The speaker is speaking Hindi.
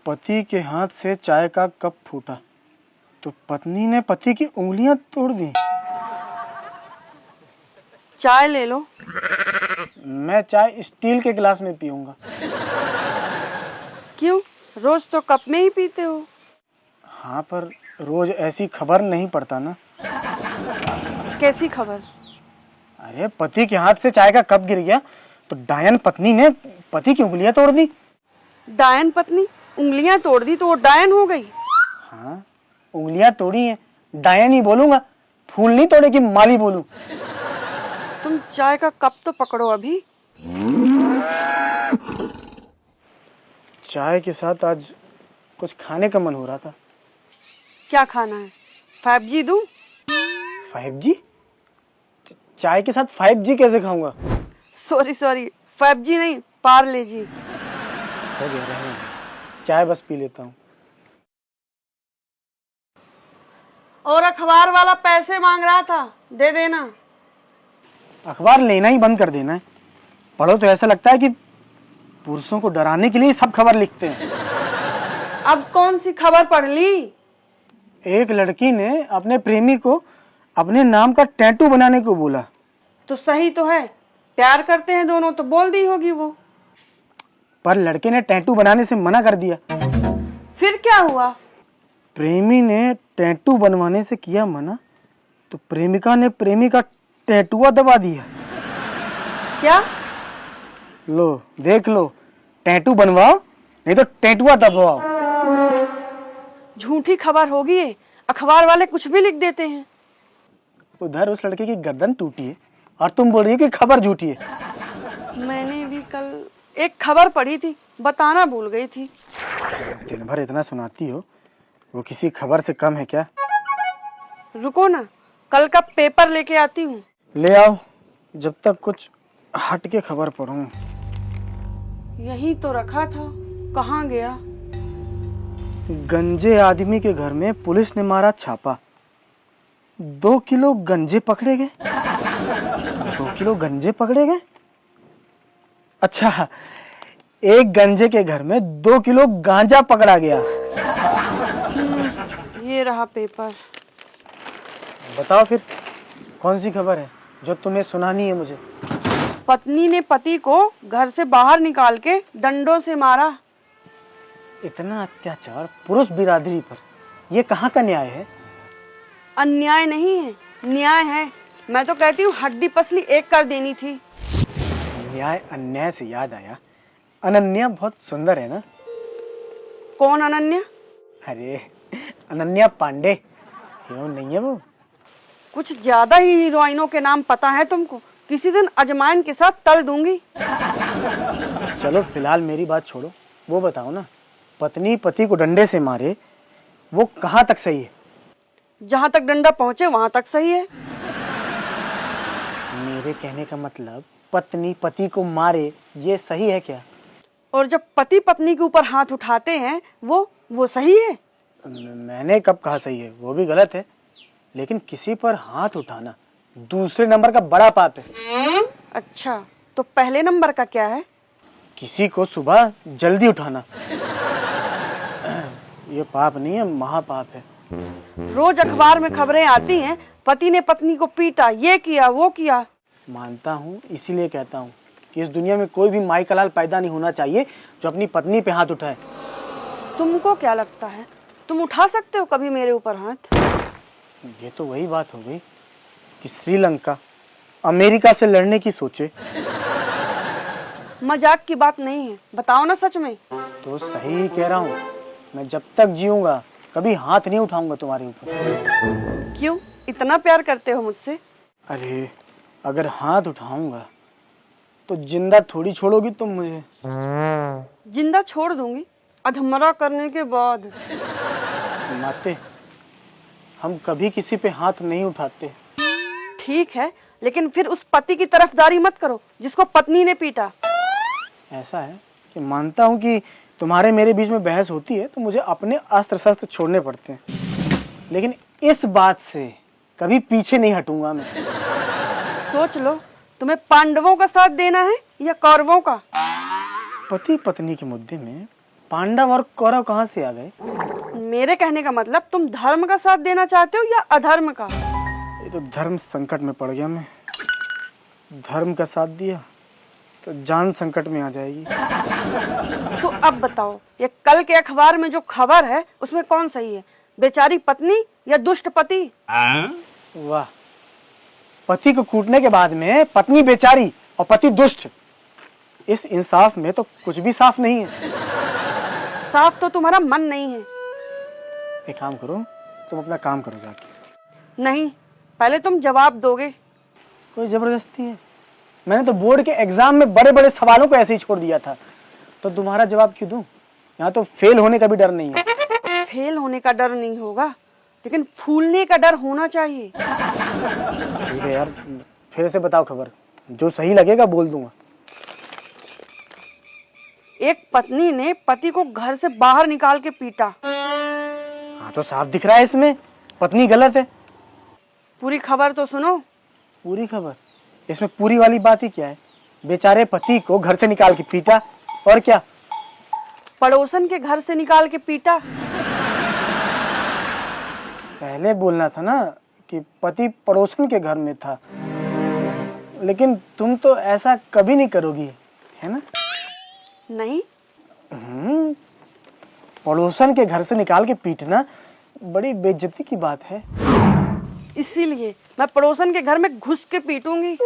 पति के हाथ से चाय का कप फूटा तो पत्नी ने पति की उंगलियां तोड़ दी। चाय ले लो। मैं चाय स्टील के गिलास में पीऊंगा। क्यों, रोज तो कप में ही पीते हो। हाँ, पर रोज ऐसी खबर नहीं पड़ता ना। कैसी खबर? अरे पति के हाथ से चाय का कप गिर गया तो डायन पत्नी ने पति की उंगलियां तोड़ दी। डायन पत्नी उंगलियां तोड़ दी तो वो डायन हो गई? हाँ, उंगलियां तोड़ी हैं, डायन ही बोलूंगा। फूल नहीं तोड़े कि माली बोलूं। तुम चाय का कप तो पकड़ो अभी। चाय के साथ आज कुछ खाने का मन हो रहा था। क्या खाना है? 5G दूं? 5G? चाय के साथ 5G कैसे खाऊंगा? सॉरी 5G नहीं, पार्ले जी। हो गया, रहने दो। चाय बस पी लेता हूँ। और अखबार वाला पैसे मांग रहा था, दे देना। अखबार लेना ही बंद कर देना है। पढ़ो तो ऐसा लगता है कि पुरुषों को डराने के लिए सब खबर लिखते हैं। अब कौन सी खबर पढ़ ली? एक लड़की ने अपने प्रेमी को अपने नाम का टैटू बनाने को बोला। तो सही तो है, प्यार करते हैं दोनों, तो बोल दी होगी वो। पर लड़के ने टैटू बनाने से मना कर दिया। फिर क्या हुआ? प्रेमी ने टैटू बनवाने से किया मना तो प्रेमिका ने प्रेमी का टैटुआ दबा दिया। क्या? लो देख लो, टैटू बनवाओ नहीं तो टैटुआ दबाओ। झूठी खबर होगी ये, अखबार वाले कुछ भी लिख देते हैं। उधर उस लड़के की गर्दन टूटी है और तुम बोल रही हो कि खबर झूठी है। मैंने भी कल एक खबर पढ़ी थी, बताना भूल गई थी। दिन भर इतना सुनाती हो, वो किसी खबर से कम है क्या? रुको ना, कल का पेपर लेके आती हूँ। ले आओ, जब तक कुछ हट के खबर पढ़ूं। यही तो रखा था, कहाँ गया? गंजे आदमी के घर में पुलिस ने मारा छापा, 2 किलो गंजे पकड़े गए। 2 किलो गंजे पकड़े गए? अच्छा, एक गंजे के घर में 2 किलो गांजा पकड़ा गया। ये रहा पेपर। बताओ फिर कौन सी खबर है जो तुम्हें सुनानी है मुझे? पत्नी ने पति को घर से बाहर निकाल के डंडों से मारा। इतना अत्याचार पुरुष बिरादरी पर, ये कहाँ का न्याय है? अन्याय नहीं है, न्याय है। मैं तो कहती हूँ हड्डी पसली एक कर देनी थी। न्याय अन्याय से याद आया, अनन्या बहुत सुंदर है ना? कौन अनन्या? अरे अनन्या पांडे, क्यों नहीं है वो? कुछ ज्यादा ही हीरोइनों के नाम पता है तुमको। किसी दिन अजमाइन के साथ तल दूंगी। चलो फिलहाल मेरी बात छोड़ो, वो बताओ ना, पत्नी पति को डंडे से मारे वो कहाँ तक सही है? जहां तक डंडा पहुंचे वहां तक सही है। मेरे कहने का मतलब पत्नी पति को मारे ये सही है क्या? और जब पति पत्नी के ऊपर हाथ उठाते हैं वो सही है? मैंने कब कहा सही है? वो भी गलत है। लेकिन किसी पर हाथ उठाना दूसरे नंबर का बड़ा पाप है। अच्छा, तो पहले नंबर का क्या है? किसी को सुबह जल्दी उठाना। ये पाप नहीं है, महापाप है। रोज अखबार में खबरें आती हैं, पति ने पत्नी को पीटा, ये किया वो किया। मानता हूँ, इसीलिए कहता हूँ कि इस दुनिया में कोई भी माई का लाल पैदा नहीं होना चाहिए जो अपनी पत्नी पे हाथ उठाए। तुमको क्या लगता है, तुम उठा सकते हो कभी मेरे ऊपर हाथ? ये तो वही बात हो गई कि श्रीलंका अमेरिका से लड़ने की सोचे। मजाक की बात नहीं है, बताओ ना सच में। तो सही ही कह रहा हूँ, मैं जब तक जीऊंगा कभी हाथ नहीं उठाऊंगा तुम्हारे ऊपर। क्यों, इतना प्यार करते हो मुझसे? अरे अगर हाथ उठाऊंगा तो जिंदा थोड़ी छोड़ोगी तुम मुझे। जिंदा छोड़ दूंगी, अधमरा करने के बाद। माते, हम कभी किसी पे हाथ नहीं उठाते। ठीक है, लेकिन फिर उस पति की तरफदारी मत करो जिसको पत्नी ने पीटा। ऐसा है कि मानता हूँ कि तुम्हारे मेरे बीच में बहस होती है तो मुझे अपने अस्त्र शस्त्र छोड़ने पड़ते हैं, लेकिन इस बात से कभी पीछे नहीं हटूंगा मैं। सोच लो, तुम्हें पांडवों का साथ देना है या कौरवों का? पति पत्नी के मुद्दे में पांडव और कौरव कहाँ से आ गए? मेरे कहने का मतलब तुम धर्म का साथ देना चाहते हो या अधर्म का? ये तो धर्म संकट में पड़ गया मैं। धर्म का साथ दिया तो जान संकट में आ जाएगी। तो अब बताओ, ये कल के अखबार में जो खबर है उसमें कौन सही है, बेचारी पत्नी या दुष्ट पति? वाह, पति को कूटने के बाद में पत्नी बेचारी और पति दुष्ट, इस इंसाफ में तो कुछ भी साफ नहीं है। साफ तो तुम्हारा मन नहीं है। एक काम करो, तुम अपना काम करो जाके। नहीं, पहले तुम जवाब दोगे। कोई जबरदस्ती है? मैंने तो बोर्ड के एग्जाम में बड़े बड़े सवालों को ऐसे ही छोड़ दिया था, तो तुम्हारा जवाब क्यों दूं? यहाँ तो फेल होने का भी डर नहीं है। फेल होने का डर नहीं होगा, लेकिन फूलने का डर होना चाहिए। ठीक है यार, फिर से बताओ खबर, जो सही लगेगा बोल दूंगा। एक पत्नी ने पति को घर से बाहर निकाल के पीटा। हाँ तो साफ दिख रहा है इसमें पत्नी गलत है। पूरी खबर तो सुनो। पूरी खबर? इसमें पूरी वाली बात ही क्या है? बेचारे पति को घर से निकाल के पीटा, और क्या? पड़ोसन के घर से निकाल के पीटा। पहले बोलना था ना कि पति पड़ोसन के घर में था, लेकिन तुम तो ऐसा कभी नहीं करोगी, है ना? नहीं। पड़ोसन के घर से निकाल के पीटना बड़ी बेइज्जती की बात है। इसीलिए मैं पड़ोसन के घर में घुस के पीटूंगी।